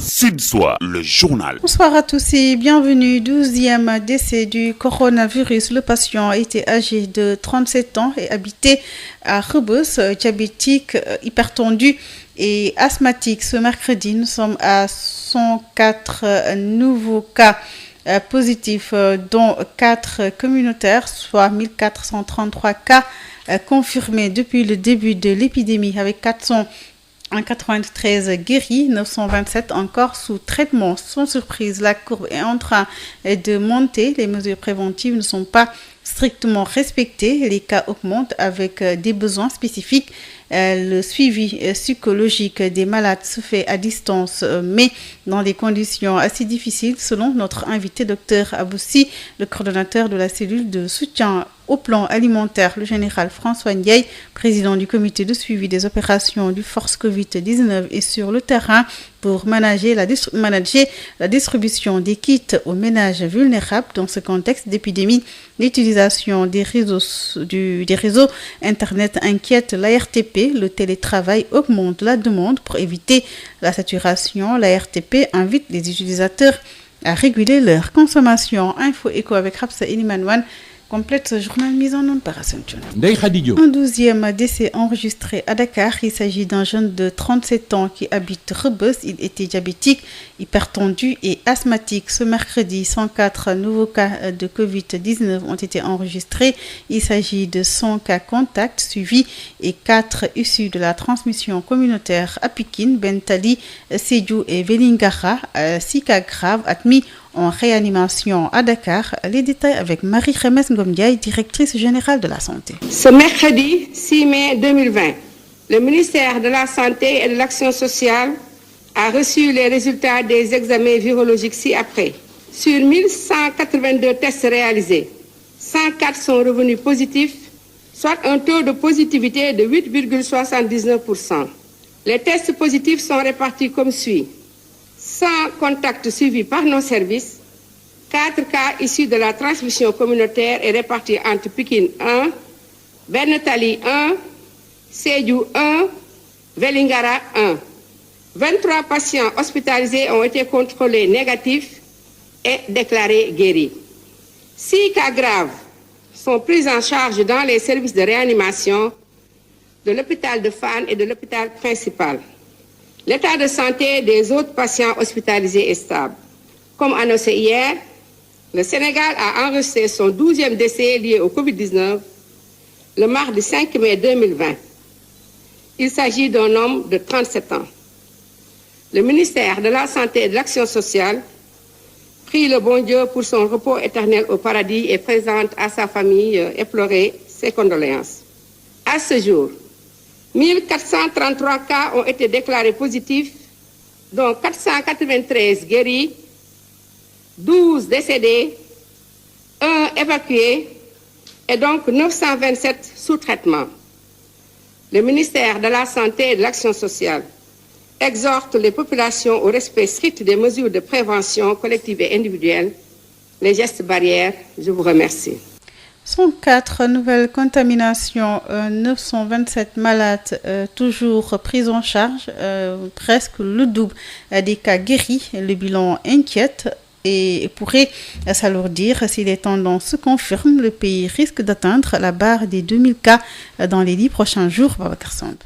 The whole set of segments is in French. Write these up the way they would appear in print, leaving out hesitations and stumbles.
Sud Soir, le journal. Bonsoir à tous et bienvenue. 12e décès du coronavirus. Le patient était âgé de 37 ans et habitait à Rebeuss, diabétique, hypertendu et asthmatique. Ce mercredi, nous sommes à 104 nouveaux cas positifs, dont 4 communautaires, soit 1433 cas confirmés depuis le début de l'épidémie, avec 493 guéris, 927 encore sous traitement. Sans surprise, la courbe est en train de monter. Les mesures préventives ne sont pas strictement respectées. Les cas augmentent avec des besoins spécifiques. Le suivi psychologique des malades se fait à distance, mais dans des conditions assez difficiles, selon notre invité, Dr Aboussi, le coordonnateur de la cellule de soutien au plan alimentaire, le général François Ndiaye, président du comité de suivi des opérations du Force Covid-19, est sur le terrain pour manager la distribution des kits aux ménages vulnérables. Dans ce contexte d'épidémie, l'utilisation des réseaux Internet inquiète l'ARTP. Le télétravail augmente la demande. Pour éviter la saturation, l'ARTP invite les utilisateurs à réguler leur consommation. Info Éco avec Rapsa Ilimanouane complète ce journal mis en onde par Hassan Thioune. Un 12e décès enregistré à Dakar. Il s'agit d'un jeune de 37 ans qui habite Rebeuss. Il était diabétique, hypertendu et asthmatique. Ce mercredi, 104 nouveaux cas de Covid-19 ont été enregistrés. Il s'agit de 100 cas contacts suivis et 4 issus de la transmission communautaire à Pikine, Bentali, Sédhiou et Vélingara. 6 cas graves admis en réanimation à Dakar. Les détails avec Marie-Khemesse Ngomdiaye, directrice générale de la santé. Ce mercredi 6 mai 2020, le ministère de la Santé et de l'Action sociale a reçu les résultats des examens virologiques ci-après. Sur 1182 tests réalisés, 104 sont revenus positifs, soit un taux de positivité de 8,79%. Les tests positifs sont répartis comme suit: 100 contacts suivis par nos services, 4 cas issus de la transmission communautaire et répartis entre Pikine 1, Bennetali 1, Sédhiou 1, Vélingara 1. 23 patients hospitalisés ont été contrôlés négatifs et déclarés guéris. 6 cas graves sont pris en charge dans les services de réanimation de l'hôpital de Fann et de l'hôpital principal. L'état de santé des autres patients hospitalisés est stable. Comme annoncé hier, le Sénégal a enregistré son 12e décès lié au Covid-19 le mardi 5 mai 2020. Il s'agit d'un homme de 37 ans. Le ministère de la Santé et de l'Action sociale prie le bon Dieu pour son repos éternel au paradis et présente à sa famille éplorée ses condoléances. À ce jour, 1433 cas ont été déclarés positifs, dont 493 guéris, 12 décédés, 1 évacué et donc 927 sous traitement. Le ministère de la Santé et de l'Action sociale exhorte les populations au respect strict des mesures de prévention collective et individuelle, les gestes barrières. Je vous remercie. 104 nouvelles contaminations, 927 malades toujours pris en charge, presque le double des cas guéris. Le bilan inquiète et pourrait s'alourdir si les tendances se confirment. Le pays risque d'atteindre la barre des 2000 cas dans les 10 prochains jours. Babacar Samb.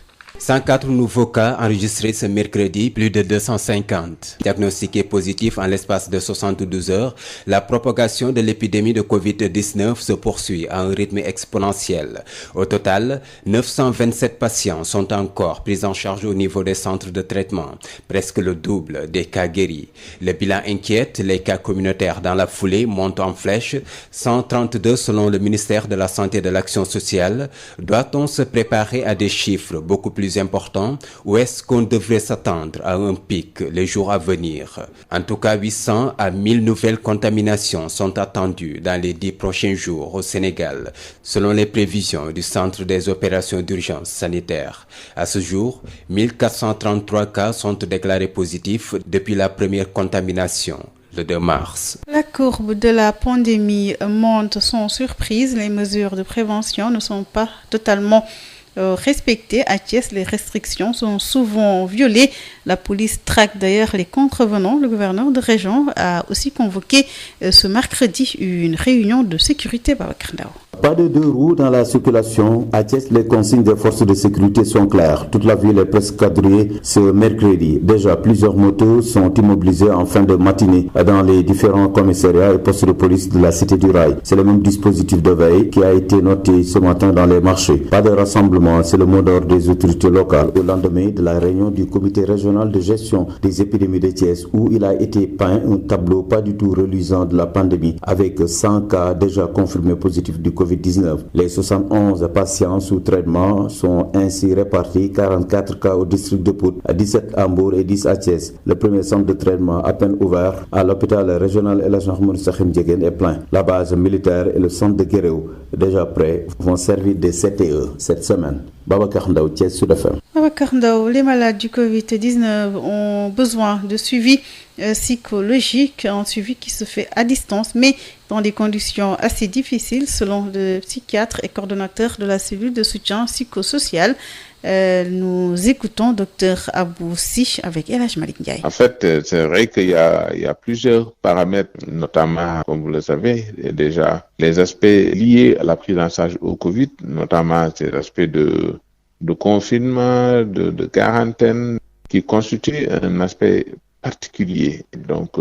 104 nouveaux cas enregistrés ce mercredi, plus de 250. Diagnostiqués positifs en l'espace de 72 heures, la propagation de l'épidémie de Covid-19 se poursuit à un rythme exponentiel. Au total, 927 patients sont encore pris en charge au niveau des centres de traitement, presque le double des cas guéris. Le bilan inquiète, les cas communautaires dans la foulée montent en flèche, 132 selon le ministère de la Santé et de l'Action sociale. Doit-on se préparer à des chiffres beaucoup plus important, ou est-ce qu'on devrait s'attendre à un pic les jours à venir? En tout cas, 800 à 1000 nouvelles contaminations sont attendues dans les 10 prochains jours au Sénégal, selon les prévisions du Centre des opérations d'urgence sanitaire. À ce jour, 1433 cas sont déclarés positifs depuis la première contamination, le 2 mars. La courbe de la pandémie monte sans surprise. Les mesures de prévention ne sont pas totalement respectées. À Thiès, les restrictions sont souvent violées. La police traque d'ailleurs les contrevenants. Le gouverneur de région a aussi convoqué ce mercredi une réunion de sécurité. Babacar Ndao. Pas de deux roues dans la circulation. À Thiès, les consignes des forces de sécurité sont claires. Toute la ville est presque quadrillée ce mercredi. Déjà, plusieurs motos sont immobilisées en fin de matinée dans les différents commissariats et postes de police de la Cité du Rail. C'est le même dispositif de veille qui a été noté ce matin dans les marchés. Pas de rassemblement, c'est le mot d'ordre des autorités locales au lendemain de la réunion du comité régional de gestion des épidémies de Thiès où il a été peint un tableau pas du tout reluisant de la pandémie avec 100 cas déjà confirmés positifs du Covid-19. Les 71 patients sous traitement sont ainsi répartis, 44 cas au district de Pout, 17 à Mbour et 10 à Thiès. Le premier centre de traitement à peine ouvert à l'hôpital régional El Hadji Ahmadou Sakhir Ndiéguène est plein. La base militaire et le centre de Guéréo, déjà prêts, vont servir de CTE cette semaine. Babacar Ndao, Thiès, Sud FM. Babacar Ndao, les malades du Covid-19 ont besoin de suivi psychologique, un suivi qui se fait à distance, mais dans des conditions assez difficiles, selon le psychiatre et coordonnateur de la cellule de soutien psychosocial. Nous écoutons Dr Aboussi avec El Hadji Malick Ndiaye. En fait, c'est vrai qu'il y a plusieurs paramètres, notamment, comme vous le savez, déjà les aspects liés à la prise en charge au Covid, notamment ces aspects de confinement, de quarantaine, qui constituent un aspect particulier, donc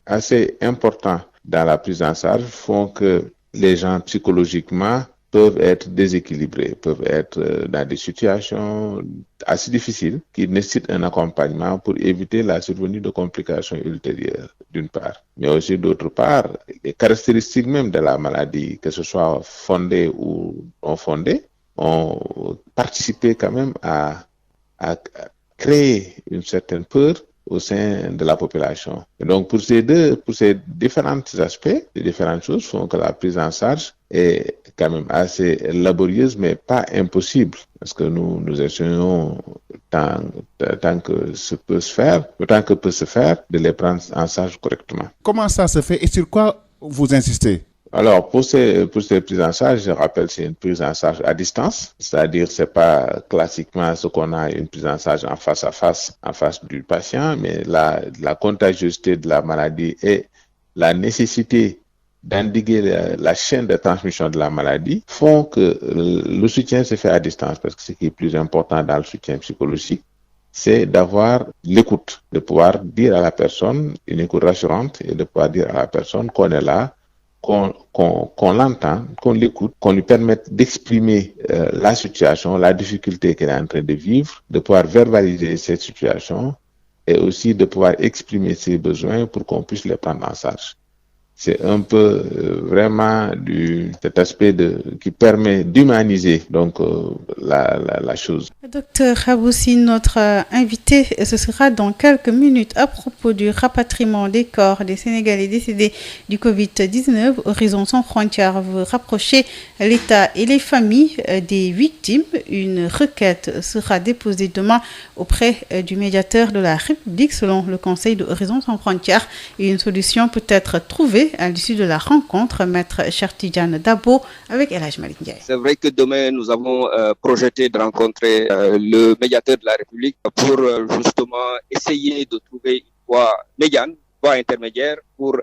assez important dans la prise en charge, font que les gens psychologiquement peuvent être déséquilibrés, peuvent être dans des situations assez difficiles qui nécessitent un accompagnement pour éviter la survenue de complications ultérieures, d'une part. Mais aussi, d'autre part, les caractéristiques même de la maladie, que ce soit fondées ou non fondées, ont participé quand même à créer une certaine peur au sein de la population. Et donc, pour ces différents aspects, les différentes choses font que la prise en charge est quand même assez laborieuse, mais pas impossible. Parce que nous essayons, tant que ce peut se faire, autant que peut se faire, de les prendre en charge correctement. Comment ça se fait et sur quoi vous insistez? Alors, pour ces prises en charge, je rappelle, c'est une prise en charge à distance, c'est-à-dire c'est pas classiquement ce qu'on a une prise en charge en face du patient, mais la contagiosité de la maladie et la nécessité d'endiguer la chaîne de transmission de la maladie font que le soutien se fait à distance, parce que ce qui est plus important dans le soutien psychologique, c'est d'avoir l'écoute, de pouvoir dire à la personne, une écoute rassurante, et de pouvoir dire à la personne qu'on est là, qu'on l'entend, qu'on l'écoute, qu'on lui permette d'exprimer la situation, la difficulté qu'elle est en train de vivre, de pouvoir verbaliser cette situation et aussi de pouvoir exprimer ses besoins pour qu'on puisse les prendre en charge. C'est un peu vraiment cet aspect qui permet d'humaniser donc la chose. Docteur Aboussi, notre invité, ce sera dans quelques minutes à propos du rapatriement des corps des Sénégalais décédés du Covid-19. Horizon sans frontières veut rapprocher l'État et les familles des victimes. Une requête sera déposée demain auprès du médiateur de la République selon le conseil de Horizon sans frontières. Et une solution peut être trouvée à l'issue de la rencontre, Maître Cheikh Tidiane Dabo avec El Hadji Malick Ndiaye. C'est vrai que demain, nous avons projeté de rencontrer le médiateur de la République pour justement essayer de trouver une voie médiane, voie intermédiaire pour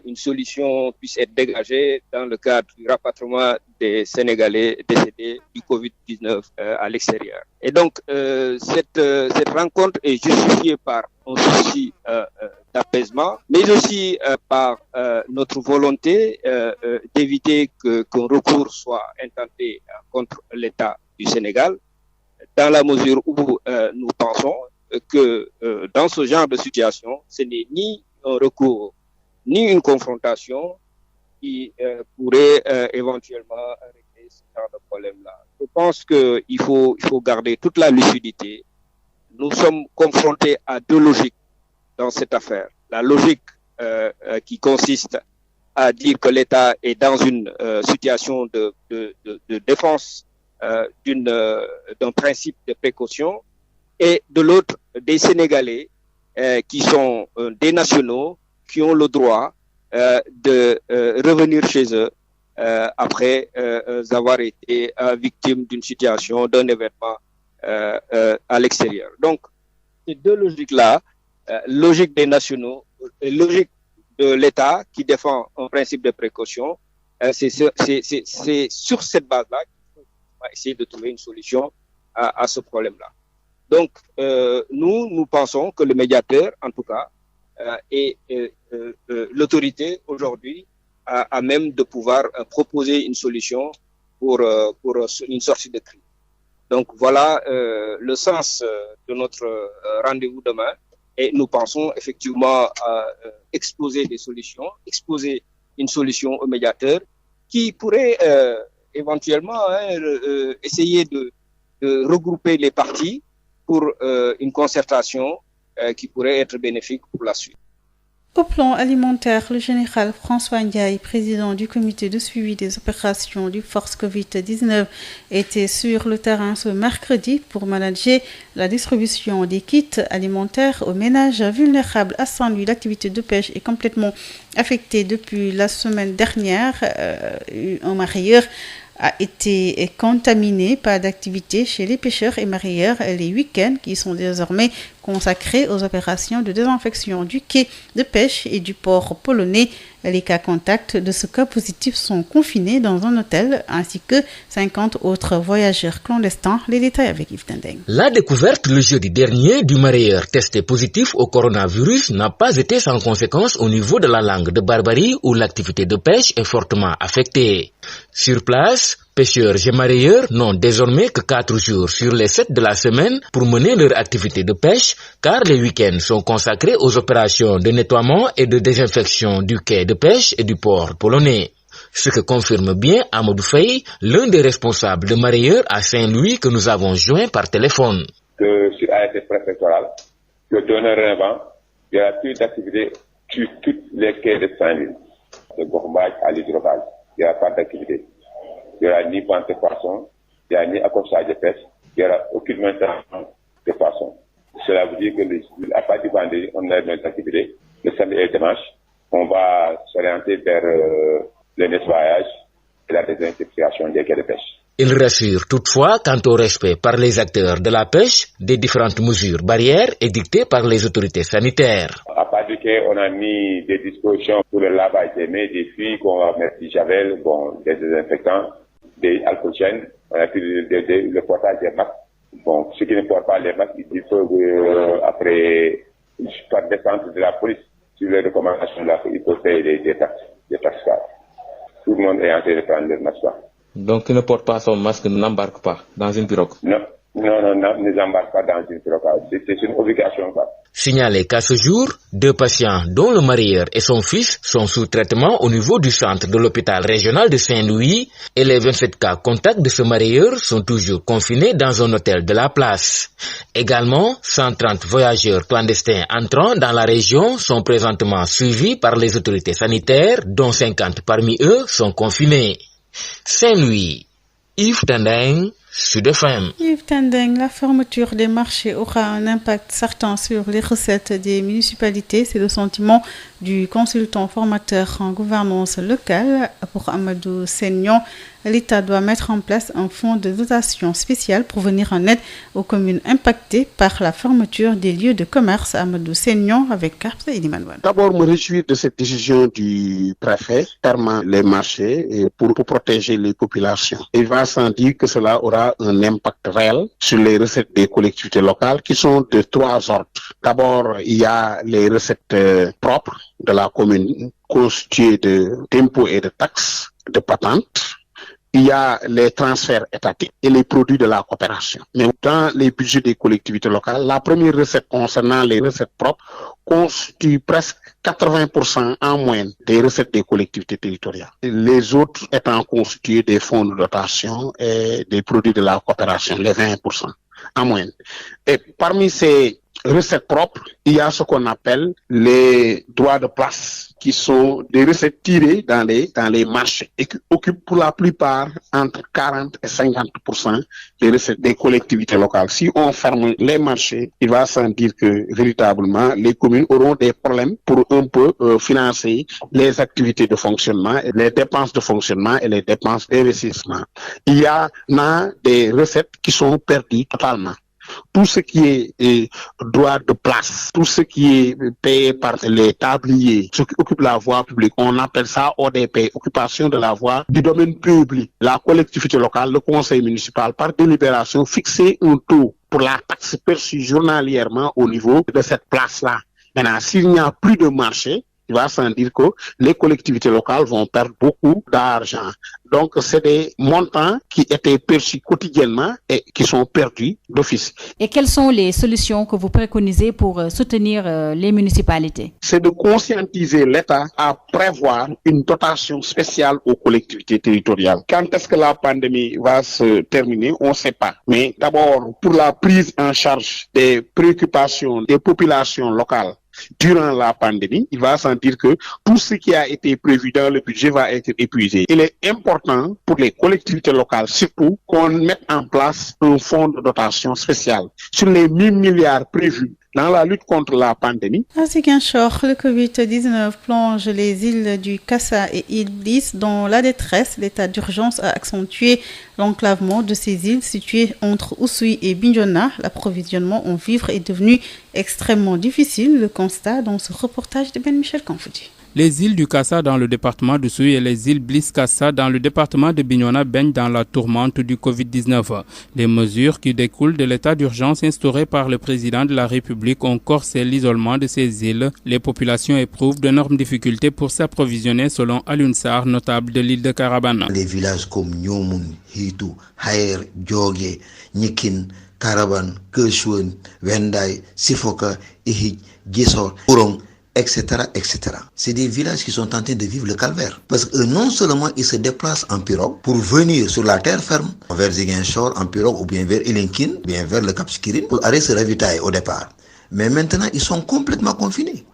une solution puisse être dégagée dans le cadre du rapatriement des Sénégalais décédés du Covid-19 à l'extérieur. Et donc, cette rencontre est justifiée par un souci d'apaisement, mais aussi par notre volonté d'éviter qu'un recours soit intenté contre l'État du Sénégal, dans la mesure où nous pensons que dans ce genre de situation, ce n'est ni un recours, ni une confrontation qui pourrait éventuellement régler ce genre de problème-là. Je pense qu'il faut garder toute la lucidité. Nous sommes confrontés à deux logiques dans cette affaire. La logique qui consiste à dire que l'État est dans une situation de défense d'un principe de précaution, et de l'autre, des Sénégalais qui sont des nationaux, qui ont le droit de revenir chez eux après avoir été victimes d'une situation, d'un événement à l'extérieur. Donc, ces deux logiques-là, logique des nationaux et logique de l'État qui défend un principe de précaution, c'est sur cette base-là qu'il faut essayer de trouver une solution à ce problème-là. Donc, nous pensons que le médiateur, en tout cas, est l'autorité aujourd'hui à même de pouvoir proposer une solution pour une sortie de crise. Donc voilà le sens de notre rendez-vous demain. Et nous pensons effectivement exposer des solutions, exposer une solution au médiateur qui pourrait éventuellement essayer de regrouper les parties pour une concertation qui pourrait être bénéfique pour la suite. Au plan alimentaire, le général François Ndiaye, président du comité de suivi des opérations du Force Covid-19, était sur le terrain ce mercredi pour manager la distribution des kits alimentaires aux ménages vulnérables à Saint-Louis. L'activité de pêche est complètement affectée depuis la semaine dernière. Un mareyeur a été contaminé. Pas d'activité chez les pêcheurs et mareyeurs les week-ends qui sont désormais consacrés aux opérations de désinfection du quai de pêche et du port polonais. Les cas contacts de ce cas positif sont confinés dans un hôtel ainsi que 50 autres voyageurs clandestins. Les détails avec Yves Tendeng. La découverte le jeudi dernier du mareyeur testé positif au coronavirus n'a pas été sans conséquence au niveau de la langue de Barbarie où l'activité de pêche est fortement affectée. Sur place, pêcheurs et mareyeurs n'ont désormais que 4 jours sur les 7 de la semaine pour mener leur activité de pêche car les week-ends sont consacrés aux opérations de nettoiement et de désinfection du quai de pêche et du port polonais. Ce que confirme bien Amadou Faye, l'un des responsables de mareyeurs à Saint-Louis que nous avons joint par téléphone. Que sur arrêté préfectoral, que dorénavant, il y a plus d'activité sur tous les quais de Saint-Louis, de Gourmage à l'hydrobase. Il n'y a pas d'activité. Il n'y aura ni vente de poissons, il n'y a ni accrochage de pêche, il n'y aura aucune maintenance de poissons. Cela veut dire que à partir du vendredi, on a nos activités. Le samedi et le dimanche, on va s'orienter vers le nettoyage et la désinfection des quais de pêche. Il rassure toutefois quant au respect par les acteurs de la pêche des différentes mesures barrières édictées par les autorités sanitaires. À part du quai, on a mis des dispositions pour le lavage des mains, des filles, qu'on va mettre du javel, des désinfectants, des alcoolgènes, on a pris le portage des masques. Bon, ceux qui ne portent pas les masques, il faut après, par descente de la police, sur les recommandations de la police, il faut payer des taxes. Tout le monde est en train de prendre le masque. Donc, qui ne porte pas son masque n'embarque pas dans une pirogue? Non, ne n'embarque pas dans une pirogue. C'est une obligation. Signalez qu'à ce jour, 2 patients, dont le mareyeur et son fils, sont sous traitement au niveau du centre de l'hôpital régional de Saint-Louis et les 27 cas contacts de ce mareyeur sont toujours confinés dans un hôtel de la place. Également, 130 voyageurs clandestins entrant dans la région sont présentement suivis par les autorités sanitaires, dont 50 parmi eux sont confinés. Saint-Louis, Yves Tendeng, Sud FM. Yves Tendeng, la fermeture des marchés aura un impact certain sur les recettes des municipalités. C'est le sentiment du consultant formateur en gouvernance locale. Pour Amadou Seignon, l'État doit mettre en place un fonds de dotation spéciale pour venir en aide aux communes impactées par la fermeture des lieux de commerce. Amadou Seignon avec Carpse et Dimanouane. D'abord, me réjouir de cette décision du préfet fermant les marchés et pour protéger les populations. Il va sans dire que cela aura un impact réel sur les recettes des collectivités locales qui sont de 3 ordres. D'abord, il y a les recettes propres de la commune constituées d'impôts et de taxes, de patentes. Il y a les transferts étatiques et les produits de la coopération. Mais dans les budgets des collectivités locales, la première recette concernant les recettes propres constitue presque 80% en moyenne des recettes des collectivités territoriales. Les autres étant constitués des fonds de dotation et des produits de la coopération, les 20% en moyenne. Et parmi ces recettes propres, il y a ce qu'on appelle les droits de place, qui sont des recettes tirées dans les marchés et qui occupent pour la plupart entre 40 et 50% des recettes des collectivités locales. Si on ferme les marchés, il va sans dire que véritablement les communes auront des problèmes pour un peu financer les activités de fonctionnement, les dépenses de fonctionnement et les dépenses d'investissement. Il y a des recettes qui sont perdues totalement. tout ce qui est droit de place, tout ce qui est payé par les tabliers, ceux qui occupent la voie publique, on appelle ça ODP, occupation de la voie du domaine public. La collectivité locale, le conseil municipal, par délibération, fixer un taux pour la taxe perçue journalièrement au niveau de cette place-là. Maintenant, s'il n'y a plus de marché, il va sans dire que les collectivités locales vont perdre beaucoup d'argent. Donc, c'est des montants qui étaient perçus quotidiennement et qui sont perdus d'office. Et quelles sont les solutions que vous préconisez pour soutenir les municipalités? C'est de conscientiser l'État à prévoir une dotation spéciale aux collectivités territoriales. Quand est-ce que la pandémie va se terminer? On ne sait pas. Mais d'abord, pour la prise en charge des préoccupations des populations locales, durant la pandémie, il va sentir que tout ce qui a été prévu dans le budget va être épuisé. Il est important pour les collectivités locales, surtout, qu'on mette en place un fonds de dotation spécial sur les 1 000 milliards prévus dans la lutte contre la pandémie. À Ziguinchor, le Covid-19 plonge les îles du Cassa et île Bliss dans la détresse. L'état d'urgence a accentué l'enclavement de ces îles situées entre Oussouye et Bignona. L'approvisionnement en vivres est devenu extrêmement difficile. Le constat dans ce reportage de Ben Michel Kanfoudi. Les îles du Cassa dans le département de Souy et les îles Bliss-Cassa dans le département de Bignona baignent dans la tourmente du Covid-19. Les mesures qui découlent de l'état d'urgence instauré par le président de la République ont corsé l'isolement de ces îles. Les populations éprouvent d'énormes difficultés pour s'approvisionner selon Alioune Sarr, notable de l'île de Carabane. Les villages comme Nyomun, Hitu, Haer, Djogé, Nikin, Carabane, Kerchouan, Wendaï, Sifoka, Ihij, Gisor, Ourong, etc., etc. C'est des villages qui sont tentés de vivre le calvaire. Parce que non seulement ils se déplacent en pirogue pour venir sur la terre ferme, vers Ziguinchor en pirogue ou bien vers Ilinkin, ou bien vers le Cap Skirring, pour aller se ravitailler au départ. Mais maintenant, ils sont complètement confinés.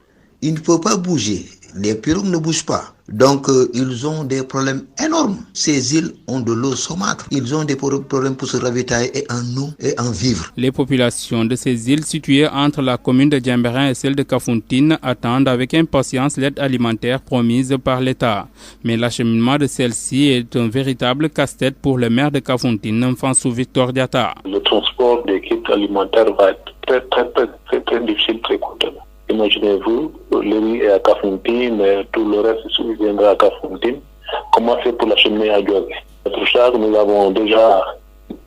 Ils ne peuvent pas bouger. Les pirogues ne bougent pas. Donc, ils ont des problèmes énormes. Ces îles ont de l'eau saumâtre. Ils ont des problèmes pour se ravitailler et en eau et en vivre. Les populations de ces îles situées entre la commune de Diembéring et celle de Kafountine attendent avec impatience l'aide alimentaire promise par l'État. Mais l'acheminement de celle-ci est un véritable casse-tête pour le maire de Kafountine, Fansou Victor Diatta. Le transport des kits alimentaires va être très difficile, très coûteux. Imaginez-vous, le riz est à Kafountine, mais tout le reste viendra à Kafountine. Comment faire pour l'acheminer à Djogé? C'est pour ça que nous avons déjà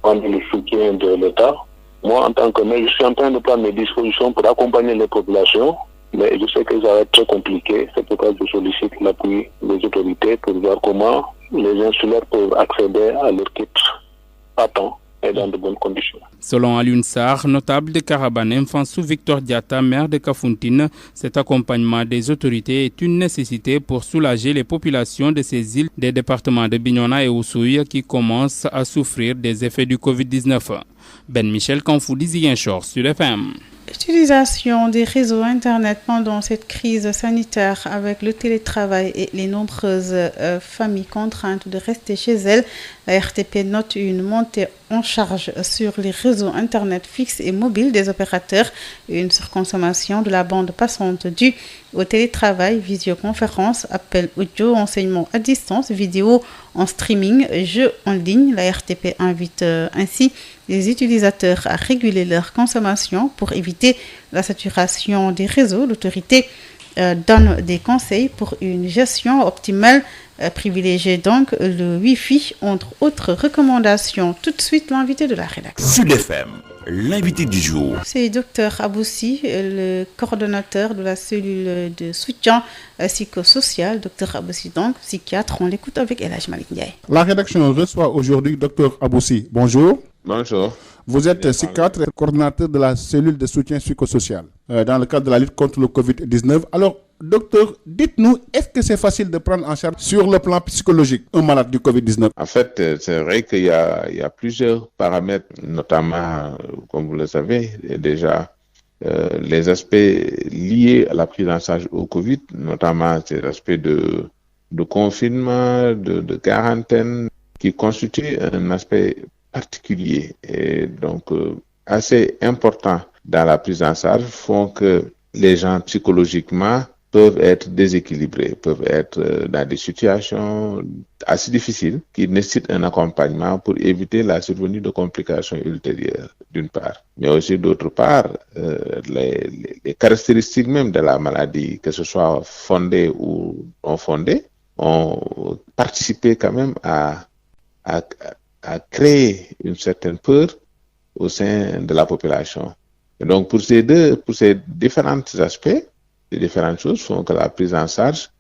demandé le soutien de l'État. Moi, en tant que maire, je suis en train de prendre mes dispositions pour accompagner les populations, mais je sais que ça va être très compliqué. C'est pourquoi je sollicite l'appui des autorités pour voir comment les insulaires peuvent accéder à leur kit à temps et dans de bonnes conditions. Selon Alioune Sarr, notable de Carabane, Fansou Victor Diatta, maire de Kafountine, cet accompagnement des autorités est une nécessité pour soulager les populations de ces îles des départements de Bignona et Oussouye qui commencent à souffrir des effets du Covid-19. Ben Michel Kanfoudi, Ziguinchor, sur FM. L'utilisation des réseaux Internet pendant cette crise sanitaire avec le télétravail et les nombreuses familles contraintes de rester chez elles, la RTP note une montée en charge sur les réseaux Internet fixes et mobiles des opérateurs et une surconsommation de la bande passante due au télétravail, visioconférence, appel audio, enseignement à distance, vidéo en streaming, jeux en ligne. La RTP invite ainsi les utilisateurs à réguler leur consommation pour éviter la saturation des réseaux. L'autorité donne des conseils pour une gestion optimale. Privilégiez donc le Wi-Fi, entre autres recommandations. Tout de suite, l'invité de la rédaction. Sud FM, l'invité du jour. C'est Dr Aboussi, le coordonnateur de la cellule de soutien psychosocial. Dr Aboussi, donc, psychiatre. On l'écoute avec Elhaj Malik Ndiaye. La rédaction reçoit aujourd'hui Dr Aboussi. Bonjour. Bonjour. Vous êtes psychiatre et coordonnateur de la cellule de soutien psychosocial dans le cadre de la lutte contre le Covid-19. Alors, docteur, dites-nous, est-ce que c'est facile de prendre en charge sur le plan psychologique un malade du Covid-19? En fait, c'est vrai qu'il y a plusieurs paramètres, notamment, comme vous le savez, déjà, les aspects liés à la prise en charge au Covid, notamment ces aspects de confinement, de quarantaine, qui constituent un aspect particulier et donc assez important dans la prise en charge, font que les gens psychologiquement peuvent être déséquilibrés, peuvent être dans des situations assez difficiles qui nécessitent un accompagnement pour éviter la survenue de complications ultérieures, d'une part. Mais aussi, d'autre part, les caractéristiques même de la maladie, que ce soit fondées ou non fondées, ont participé quand même à créer une certaine peur au sein de la population. Et donc, pour ces différents aspects, les différentes choses font que la prise en charge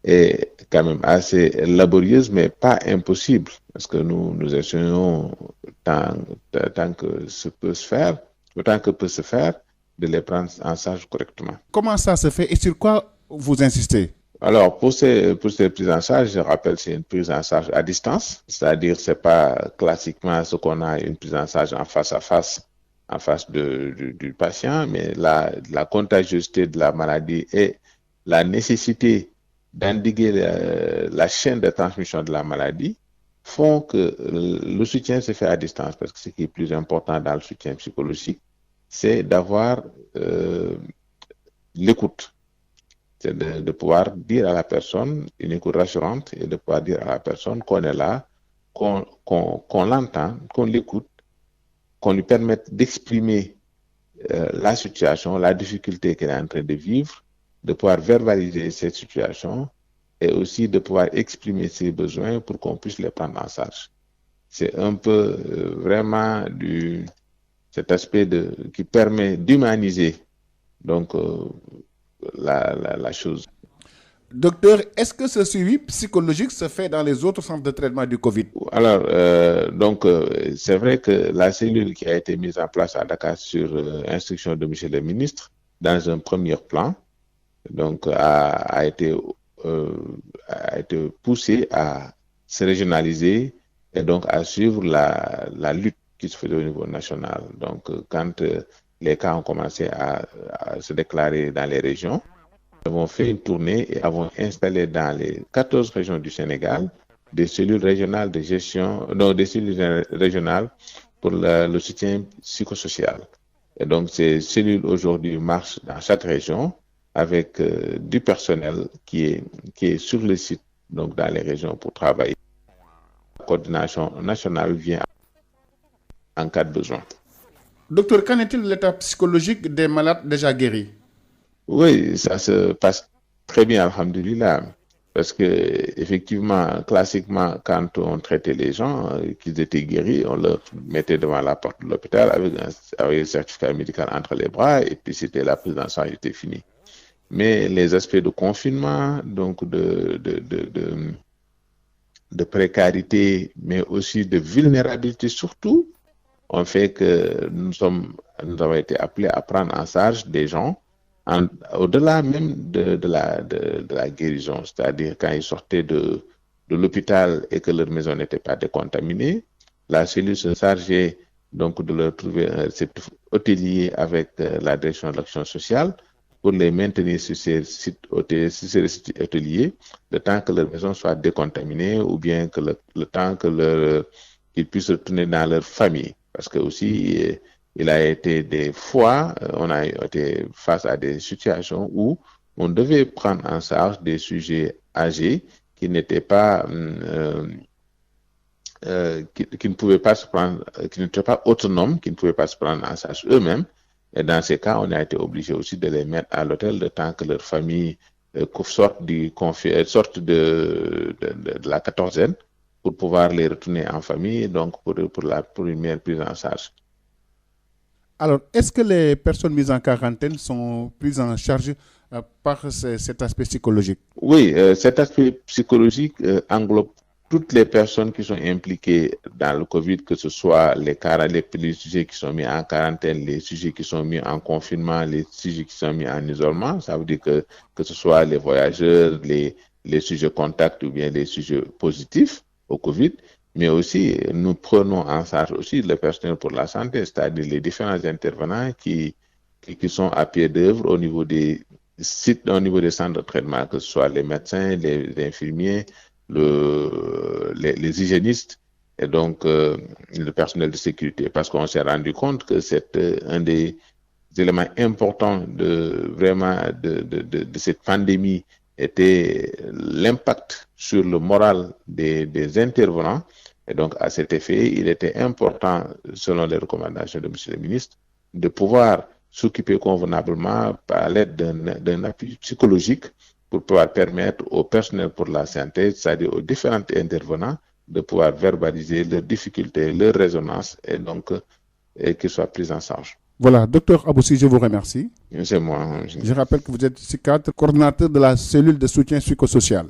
est quand même assez laborieuse, mais pas impossible, parce que nous essayons tant que ce peut se faire, autant que peut se faire, de les prendre en charge correctement. Comment ça se fait et sur quoi vous insistez? Alors, pour ces prises en charge, je rappelle, c'est une prise en charge à distance, c'est-à-dire c'est pas classiquement ce qu'on a, une prise en charge en face du patient, mais la contagiosité de la maladie et la nécessité d'endiguer la chaîne de transmission de la maladie font que le soutien se fait à distance, parce que ce qui est plus important dans le soutien psychologique, c'est d'avoir l'écoute. C'est de pouvoir dire à la personne une écoute rassurante et de pouvoir dire à la personne qu'on est là, qu'on l'entend, qu'on l'écoute, qu'on lui permette d'exprimer la situation, la difficulté qu'elle est en train de vivre, de pouvoir verbaliser cette situation et aussi de pouvoir exprimer ses besoins pour qu'on puisse les prendre en charge. C'est un peu vraiment cet aspect qui permet d'humaniser donc la chose. Docteur, est-ce que ce suivi psychologique se fait dans les autres centres de traitement du Covid? Alors, c'est vrai que la cellule qui a été mise en place à Dakar sur instruction de M. le ministre, dans un premier plan, donc a été poussée à se régionaliser et donc à suivre la lutte qui se faisait au niveau national. Donc, quand les cas ont commencé à se déclarer dans les régions, nous avons fait une tournée et avons installé dans les 14 régions du Sénégal des cellules régionales de gestion, des cellules régionales pour le soutien psychosocial. Et donc, ces cellules aujourd'hui marchent dans chaque région avec du personnel qui est sur le site, donc dans les régions pour travailler. La coordination nationale vient en cas de besoin. Docteur, qu'en est-il de l'état psychologique des malades déjà guéris? Oui, ça se passe très bien, alhamdoulilah. Parce que, effectivement, classiquement, quand on traitait les gens, qu'ils étaient guéris, on leur mettait devant la porte de l'hôpital avec un certificat médical entre les bras, et puis c'était la prise en charge était finie. Mais les aspects de confinement, donc de précarité, mais aussi de vulnérabilité surtout, ont fait que nous avons été appelés à prendre en charge des gens au-delà même de la guérison, c'est-à-dire quand ils sortaient de l'hôpital et que leur maison n'était pas décontaminée, la cellule se chargeait donc de leur trouver un réceptif hôtelier avec la direction de l'action sociale pour les maintenir sur ces réceptifs hôteliers le temps que leur maison soit décontaminée ou bien que le temps que qu'ils puissent retourner dans leur famille. Parce que aussi, il a été des fois, on a été face à des situations où on devait prendre en charge des sujets âgés qui n'étaient pas, qui ne pouvaient pas se prendre, qui n'étaient pas autonomes, qui ne pouvaient pas se prendre en charge eux-mêmes. Et dans ces cas, on a été obligé aussi de les mettre à l'hôtel le temps que leur famille sorte de la quatorzaine pour pouvoir les retourner en famille, donc pour une meilleure prise en charge. Alors, est-ce que les personnes mises en quarantaine sont prises en charge par cet aspect psychologique? Oui, cet aspect psychologique englobe toutes les personnes qui sont impliquées dans le Covid, que ce soit les sujets qui sont mis en quarantaine, les sujets qui sont mis en confinement, les sujets qui sont mis en isolement. Ça veut dire que ce soit les voyageurs, les sujets contacts ou bien les sujets positifs au Covid. Mais aussi, nous prenons en charge aussi le personnel pour la santé, c'est-à-dire les différents intervenants qui sont à pied d'œuvre au niveau des sites, au niveau des centres de traitement, que ce soit les médecins, les infirmiers, les hygiénistes et donc le personnel de sécurité. Parce qu'on s'est rendu compte que c'est un des éléments importants de cette pandémie était l'impact sur le moral des intervenants. Et donc, à cet effet, il était important, selon les recommandations de M. le ministre, de pouvoir s'occuper convenablement à l'aide d'un appui psychologique pour pouvoir permettre au personnel pour la santé, c'est-à-dire aux différents intervenants, de pouvoir verbaliser leurs difficultés, leurs résonances et donc qu'ils soient pris en charge. Voilà, docteur Aboussi, je vous remercie. C'est moi. Je rappelle que vous êtes psychiatre, coordinateur de la cellule de soutien psychosocial.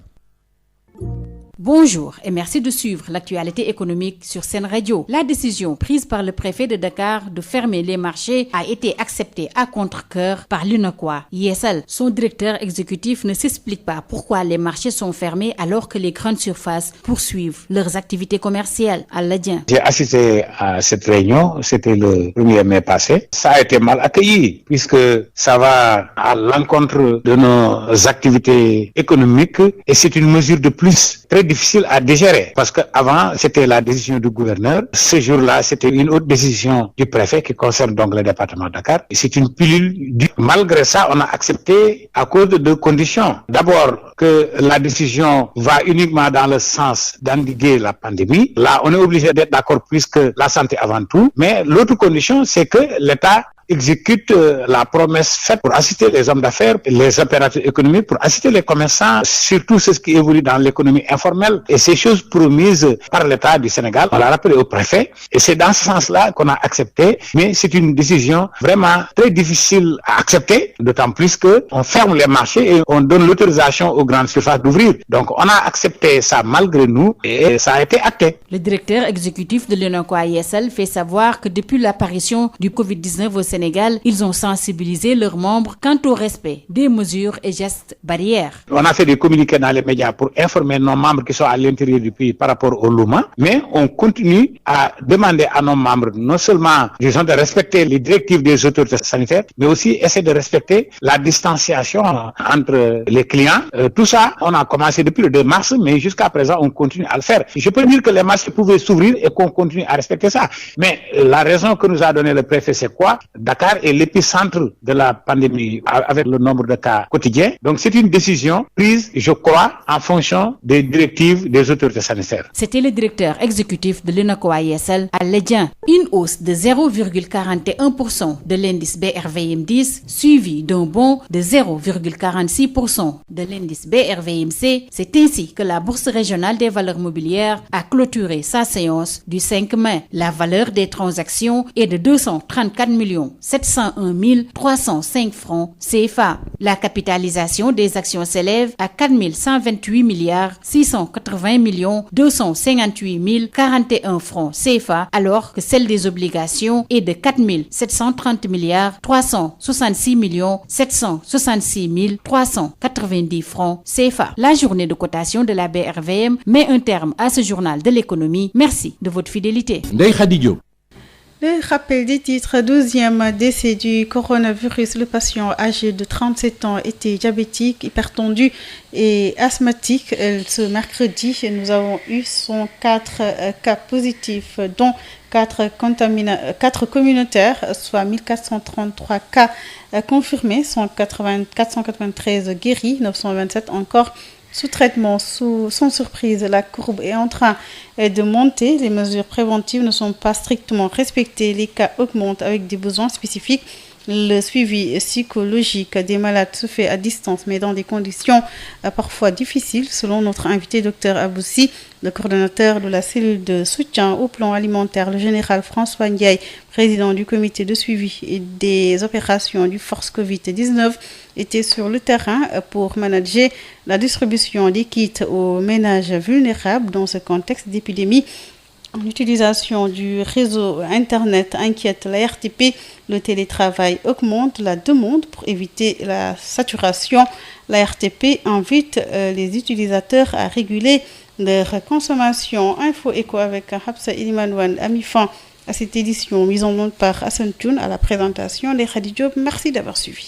Bonjour et merci de suivre l'actualité économique sur Sen Radio. La décision prise par le préfet de Dakar de fermer les marchés a été acceptée à contre-cœur par l'UNACOIS. Yessal, son directeur exécutif, ne s'explique pas pourquoi les marchés sont fermés alors que les grandes surfaces poursuivent leurs activités commerciales. Al-Ladien. J'ai assisté à cette réunion, c'était le 1er mai passé. Ça a été mal accueilli puisque ça va à l'encontre de nos activités économiques et c'est une mesure de plus très difficile à digérer parce qu'avant c'était la décision du gouverneur. Ce jour-là c'était une autre décision du préfet qui concerne donc le département de Dakar. Et c'est une pilule dure. Malgré ça, on a accepté à cause de deux conditions. D'abord que la décision va uniquement dans le sens d'endiguer la pandémie. Là, on est obligé d'être d'accord puisque la santé avant tout. Mais l'autre condition, c'est que l'État exécute la promesse faite pour assister les hommes d'affaires, les opérateurs économiques, pour assister les commerçants, surtout ceux qui évoluent dans l'économie informelle. Et ces choses promises par l'État du Sénégal, on l'a rappelé au préfet. Et c'est dans ce sens-là qu'on a accepté. Mais c'est une décision vraiment très difficile à accepter, d'autant plus qu'on ferme les marchés et on donne l'autorisation aux grandes surfaces d'ouvrir. Donc on a accepté ça malgré nous et ça a été acté. Le directeur exécutif de l'UNACOIS Yessal fait savoir que depuis l'apparition du Covid-19 au Sénégal, ils ont sensibilisé leurs membres quant au respect des mesures et gestes barrières. On a fait des communiqués dans les médias pour informer nos membres qui sont à l'intérieur du pays par rapport au Louma, mais on continue à demander à nos membres non seulement, disons, de respecter les directives des autorités sanitaires, mais aussi essayer de respecter la distanciation entre les clients. Tout ça, on a commencé depuis le 2 mars, mais jusqu'à présent, on continue à le faire. Je peux dire que les marchés pouvaient s'ouvrir et qu'on continue à respecter ça. Mais la raison que nous a donné le préfet, c'est quoi? Dakar est l'épicentre de la pandémie avec le nombre de cas quotidiens. Donc c'est une décision prise, je crois, en fonction des directives des autorités sanitaires. C'était le directeur exécutif de l'UNACOIS Yessal, Al-Ladien. Une hausse de 0,41% de l'indice BRVM10, suivi d'un bond de 0,46% de l'indice BRVMC. C'est ainsi que la Bourse régionale des valeurs mobilières a clôturé sa séance du 5 mai. La valeur des transactions est de 234 701 305 francs CFA. La capitalisation des actions s'élève à 4 128 milliards 680 258 041 francs CFA, alors que celle des obligations est de 4 730 milliards 366 766 390 francs CFA. La journée de cotation de la BRVM met un terme à ce journal de l'économie. Merci de votre fidélité. Le rappel des titres, 12e décès du coronavirus. Le patient âgé de 37 ans était diabétique, hypertendu et asthmatique. Ce mercredi, nous avons eu 104 cas positifs, dont 4 communautaires, soit 1433 cas confirmés, 493 guéris, 927 encore sous traitement. Sans surprise, la courbe est en train de monter. Les mesures préventives ne sont pas strictement respectées. Les cas augmentent avec des besoins spécifiques. Le suivi psychologique des malades se fait à distance, mais dans des conditions parfois difficiles, selon notre invité, Dr Aboussi, le coordonnateur de la cellule de soutien au plan alimentaire, le général François Ndiaye, président du comité de suivi et des opérations du Force Covid-19, était sur le terrain pour manager la distribution des kits aux ménages vulnérables dans ce contexte d'épidémie. L'utilisation du réseau Internet inquiète la RTP. Le télétravail augmente la demande pour éviter la saturation. La RTP invite les utilisateurs à réguler leur consommation. Info Éco avec Hapsa Ilimanouane a mis fin à cette édition mise en onde par Hassan Thioune à la présentation des Khady Diop. Merci d'avoir suivi.